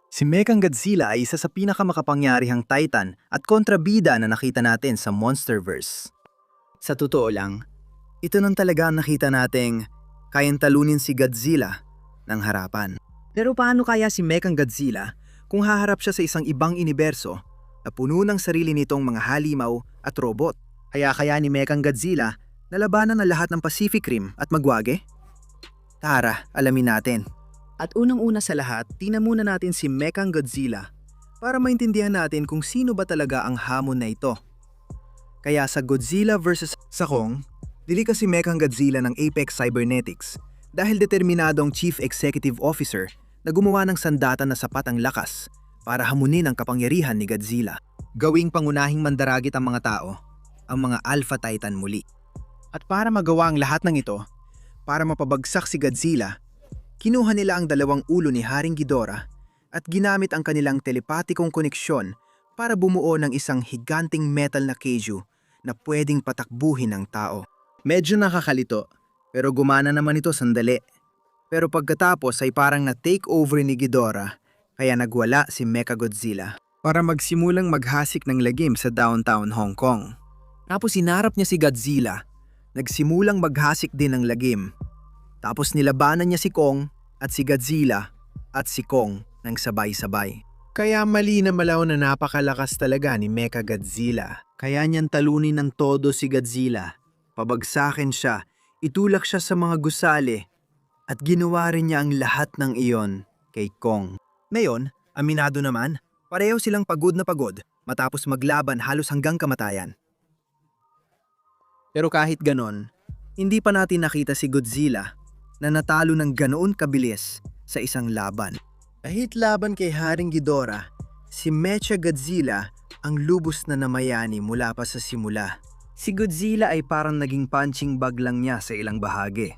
Si Mechagodzilla ay isa sa pinakamakapangyarihang Titan at kontrabida na nakita natin sa Monsterverse. Sa totoo lang, ito nang talaga ang nakita nating kayang talunin si Godzilla ng harapan. Pero paano kaya si Mechagodzilla kung haharap siya sa isang ibang universo na puno ng sarili nitong mga halimaw at robot? Kaya ni Mechagodzilla na labanan ang lahat ng Pacific Rim at magwage? Tara, alamin natin. At unang-una sa lahat, tingnan muna natin si Mechagodzilla para maintindihan natin kung sino ba talaga ang hamon na ito. Kaya sa Godzilla vs. sa Kong, dili ka si Mechagodzilla ng Apex Cybernetics dahil determinadong Chief Executive Officer na gumawa ng sandata na sapat ang lakas para hamunin ang kapangyarihan ni Godzilla. Gawing pangunahing mandaragit ang mga tao, ang mga Alpha Titan muli. At para magawa ang lahat ng ito, para mapabagsak si Godzilla, kinuha nila ang dalawang ulo ni Haring Ghidorah at ginamit ang kanilang telepatikong koneksyon para bumuo ng isang higanting metal na kaiju na pwedeng patakbuhin ng tao. Medyo nakakalito, pero gumana naman ito sandali. Pero pagkatapos ay parang na-take over ni Ghidorah, kaya nagwala si Mechagodzilla para magsimulang maghasik ng lagim sa downtown Hong Kong. Tapos sinarap niya si Godzilla, nagsimulang maghasik din ng lagim. Tapos nilabanan niya si Kong at si Godzilla at si Kong ng sabay-sabay. Kaya mali na malaw na napakalakas talaga ni Mechagodzilla. Kaya niyan talunin ng todo si Godzilla. Pabagsakin siya, itulak siya sa mga gusali at ginawa rin niya ang lahat ng iyon kay Kong. Ngayon, aminado naman, pareho silang pagod na pagod matapos maglaban halos hanggang kamatayan. Pero kahit ganon, hindi pa natin nakita si Godzilla na natalo ng ganoon kabilis sa isang laban. Kahit laban kay Haring Ghidorah, si Mechagodzilla ang lubos na namayani mula pa sa simula. Si Godzilla ay parang naging punching bag lang niya sa ilang bahagi.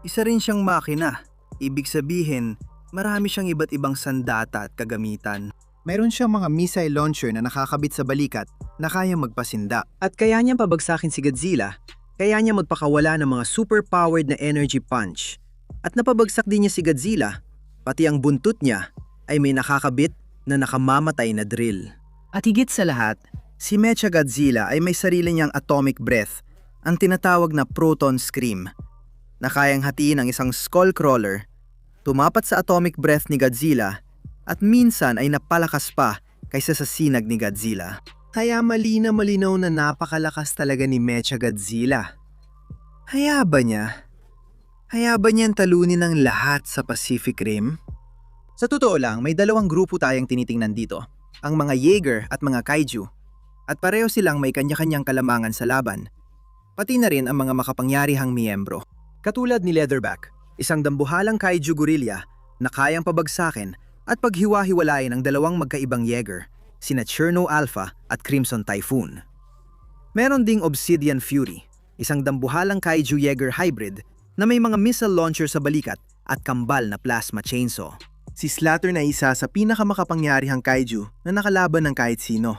Isa rin siyang makina, ibig sabihin marami siyang iba't ibang sandata at kagamitan. Mayroon siyang mga missile launcher na nakakabit sa balikat na kayang magpasinda. At kaya niyang pabagsakin si Godzilla, kaya niya magpakawala ng mga super-powered na energy punch. At napabagsak din niya si Godzilla, pati ang buntot niya ay may nakakabit na nakamamatay na drill. At higit sa lahat, si Mechagodzilla ay may sarili niyang atomic breath, ang tinatawag na proton scream, na kayang hatiin ang isang skullcrawler, tumapat sa atomic breath ni Godzilla, at minsan ay napalakas pa kaysa sa sinag ni Godzilla. Kaya malinaw na napakalakas talaga ni Mechagodzilla. Haya ba niyang talunin ang lahat sa Pacific Rim? Sa totoo lang, may dalawang grupo tayong tinitingnan dito. Ang mga Jaeger at mga Kaiju. At pareho silang may kanya-kanyang kalamangan sa laban. Pati na rin ang mga makapangyarihang miyembro. Katulad ni Leatherback, isang dambuhalang Kaiju gorilla na kayang pabagsakin at paghiwa-hiwalayin ang dalawang magkaibang Jaeger, sina Cherno Alpha at Crimson Typhoon. Meron ding Obsidian Fury, isang dambuhalang Kaiju Jaeger hybrid na may mga missile launcher sa balikat at kambal na plasma chainsaw. Si Slater na isa sa pinakamakapangyarihang Kaiju na nakalaban ng kahit sino.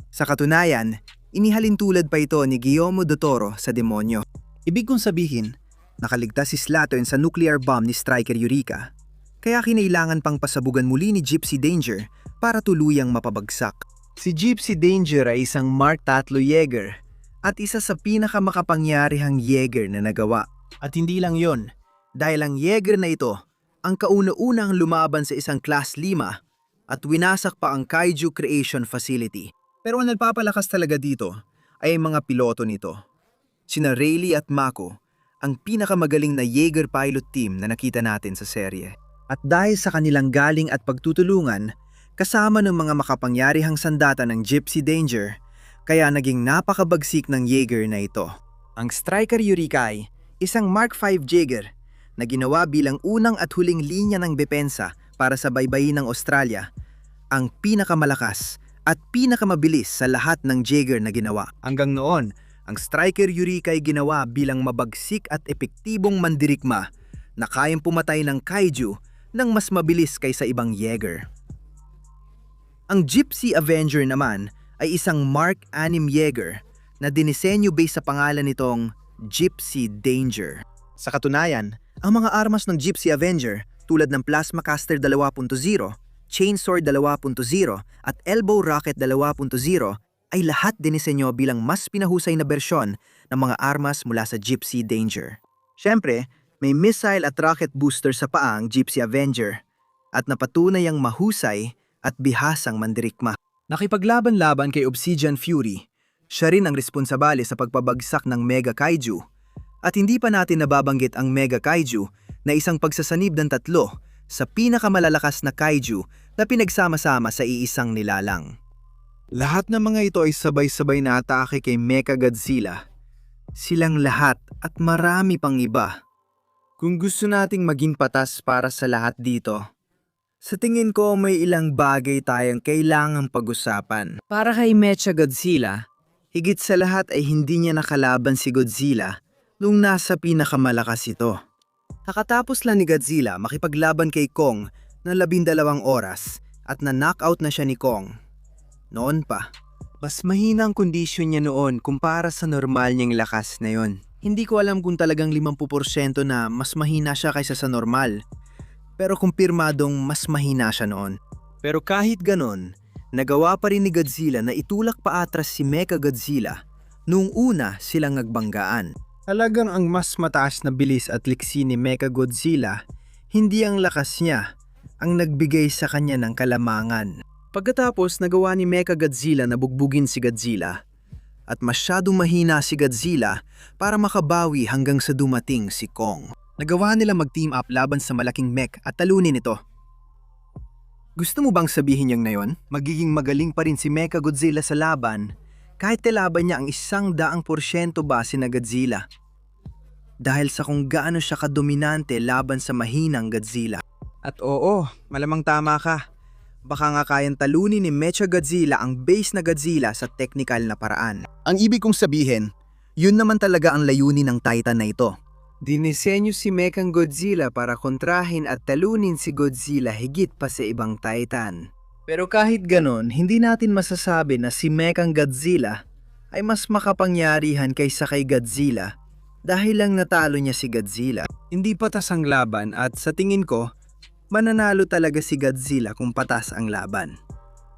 Sa katunayan, inihalin tulad pa ito ni Guillermo del Toro sa demonyo. Ibig kong sabihin, nakaligtas si Slater sa nuclear bomb ni Striker Eureka, kaya kinailangan pang pasabugan muli ni Gypsy Danger para tuluyang mapabagsak. Si Gypsy Danger ay isang Mark III Jaeger at isa sa pinakamakapangyarihang Jaeger na nagawa. At hindi lang yon, dahil ang Jaeger na ito ang kauna-unang lumaban sa isang Class 5 at winasak pa ang Kaiju Creation Facility. Pero ang nagpapalakas talaga dito ay ang mga piloto nito. Sina Rayleigh at Mako, ang pinakamagaling na Jaeger pilot team na nakita natin sa serye. At dahil sa kanilang galing at pagtutulungan, kasama ng mga makapangyarihang sandata ng Gypsy Danger, kaya naging napakabagsik ng Jaeger na ito. Ang Striker Eureka ay isang Mark V Jaeger na ginawa bilang unang at huling linya ng depensa para sa baybayin ng Australia, ang pinakamalakas at pinakamabilis sa lahat ng Jaeger na ginawa. Hanggang noon, ang Striker Eureka ay ginawa bilang mabagsik at epektibong mandirigma na kayang pumatay ng Kaiju ng mas mabilis kaysa ibang Jaeger. Ang Gypsy Avenger naman ay isang Mark VI Jaeger na dinisenyo base sa pangalan nitong Gypsy Danger. Sa katunayan, ang mga armas ng Gypsy Avenger tulad ng Plasma Caster 2.0, Chainsword 2.0 at Elbow Rocket 2.0 ay lahat dinisenyo bilang mas pinahusay na bersyon ng mga armas mula sa Gypsy Danger. Siyempre, may missile at rocket booster sa paang Gypsy Avenger at napatunay ang mahusay at bihasang mandirikma. Nakipaglaban-laban kay Obsidian Fury, siya rin ang responsabale sa pagpabagsak ng Mega Kaiju. At hindi pa natin nababanggit ang Mega Kaiju na isang pagsasanib ng tatlo sa pinakamalalakas na kaiju na pinagsama-sama sa iisang nilalang. Lahat ng mga ito ay sabay-sabay na atake kay Mechagodzilla. Silang lahat at marami pang iba. Kung gusto nating maging patas para sa lahat dito, sa tingin ko may ilang bagay tayong kailangang pag-usapan. Para kay Mechagodzilla, higit sa lahat ay hindi niya nakalaban si Godzilla nung nasa pinakamalakas ito. Kakatapos lang ni Godzilla makipaglaban kay Kong ng 12 oras at na-knockout na siya ni Kong. Noon pa, mas mahina ang kondisyon niya noon kumpara sa normal niyang lakas na yon. Hindi ko alam kung talagang 50% na mas mahina siya kaysa sa normal. Pero kumpirmadong mas mahina siya noon. Pero kahit ganon, nagawa pa rin ni Godzilla na itulak paatras si Mechagodzilla noong una silang nagbanggaan. Talagang ang mas mataas na bilis at liksi ni Mechagodzilla, hindi ang lakas niya ang nagbigay sa kanya ng kalamangan. Pagkatapos nagawa ni Mechagodzilla na bugbugin si Godzilla at masyadong mahina si Godzilla para makabawi hanggang sa dumating si Kong. Nagawa nila mag-team up laban sa malaking mech at talunin ito. Gusto mo bang sabihin niyang na yon? Magiging magaling pa rin si Mechagodzilla sa laban kahit tilaban niya ang 100% base na Godzilla. Dahil sa kung gaano siya kadominante laban sa mahinang Godzilla. At oo, malamang tama ka. Baka nga kayang talunin ni Mechagodzilla ang base na Godzilla sa technical na paraan. Ang ibig kong sabihin, yun naman talaga ang layunin ng Titan na ito. Dinisenyo si Mechagodzilla para kontrahin at talunin si Godzilla higit pa sa ibang Titan. Pero kahit ganon, hindi natin masasabi na si Mechagodzilla ay mas makapangyarihan kaysa kay Godzilla dahil lang natalo niya si Godzilla. Hindi patas ang laban at sa tingin ko, mananalo talaga si Godzilla kung patas ang laban.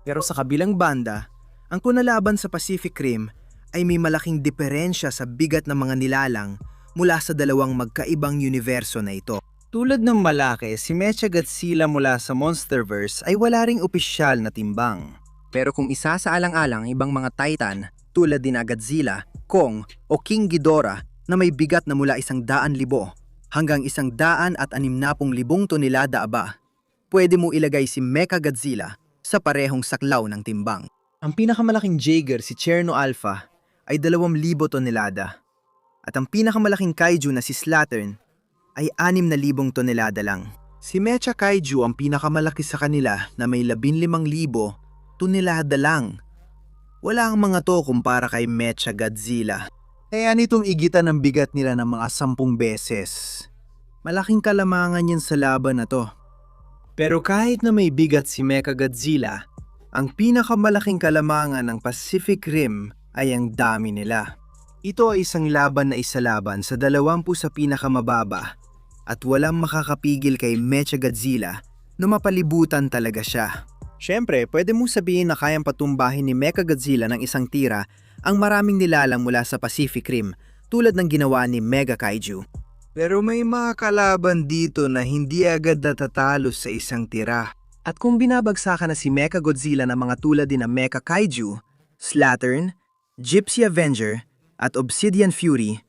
Pero sa kabilang banda, ang kunalaban sa Pacific Rim ay may malaking diferensya sa bigat ng mga nilalang mula sa dalawang magkaibang universo na ito. Tulad ng malaki, si Mechagodzilla mula sa Monsterverse ay wala ring opisyal na timbang. Pero kung isa sa alang-alang ibang mga Titan tulad din na Godzilla, Kong o King Ghidorah na may bigat na mula 100,000 hanggang 160,000 tonelada aba, pwede mo ilagay si Mechagodzilla sa parehong saklaw ng timbang. Ang pinakamalaking Jaeger si Cherno Alpha ay 2,000 tonelada at ang pinakamalaking kaiju na si Slattern ay 6,000 tonelada lang. Si Mecha Kaiju ang pinakamalaki sa kanila na may 15,000 tonelada lang. Wala ang mga to kumpara kay Mechagodzilla. Kaya nitong igitan ng bigat nila ng mga 10 beses. Malaking kalamangan yan sa laban na to. Pero kahit na may bigat si Mechagodzilla, ang pinakamalaking kalamangan ng Pacific Rim ay ang dami nila. Ito ay isang laban na isalaban sa 20 sa pinakamababa at walang makakapigil kay Mechagodzilla na mapalibutan talaga siya. Siyempre, pwede mong sabihin na kayang patumbahin ni Mechagodzilla ng isang tira ang maraming nilalang mula sa Pacific Rim tulad ng ginawa ni Mega Kaiju. Pero may mga kalaban dito na hindi agad natatalo sa isang tira. At kung binabagsakan na si Mechagodzilla ng mga tulad din ng Mecha Kaiju, Slattern, Gypsy Avenger at Obsidian Fury,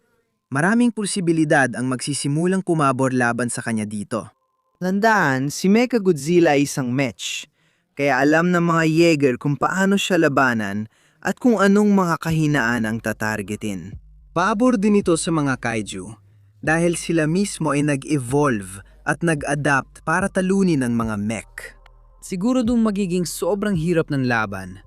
maraming posibilidad ang magsisimulang kumabor laban sa kanya dito. Tandaan, si Mechagodzilla ay isang mech, kaya alam ng mga Jaeger kung paano siya labanan at kung anong mga kahinaan ang tatargetin. Pabor din ito sa mga kaiju dahil sila mismo ay nag-evolve at nag-adapt para talunin ng mga mech. Siguro dong magiging sobrang hirap ng laban,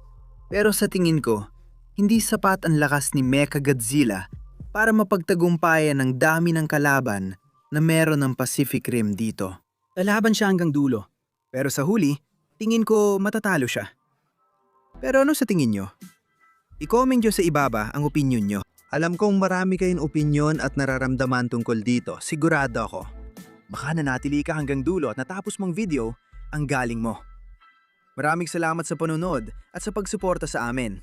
pero sa tingin ko, hindi sapat ang lakas ni Mechagodzilla para mapagtagumpayan ng dami ng kalaban na meron ng Pacific Rim dito. Lalaban siya hanggang dulo, pero sa huli, tingin ko matatalo siya. Pero ano sa tingin nyo? I-comment nyo sa ibaba ang opinion nyo. Alam kong marami kayong opinion at nararamdaman tungkol dito, sigurado ako. Baka nanatili ka hanggang dulo at natapos mong video, ang galing mo. Maraming salamat sa panunod at sa pagsuporta sa amin.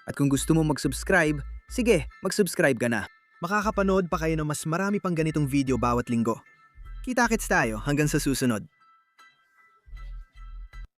At kung gusto mo mag-subscribe, sige, mag-subscribe ka na. Makakapanood pa kayo ng mas marami pang ganitong video bawat linggo. Kita-kits tayo hanggang sa susunod.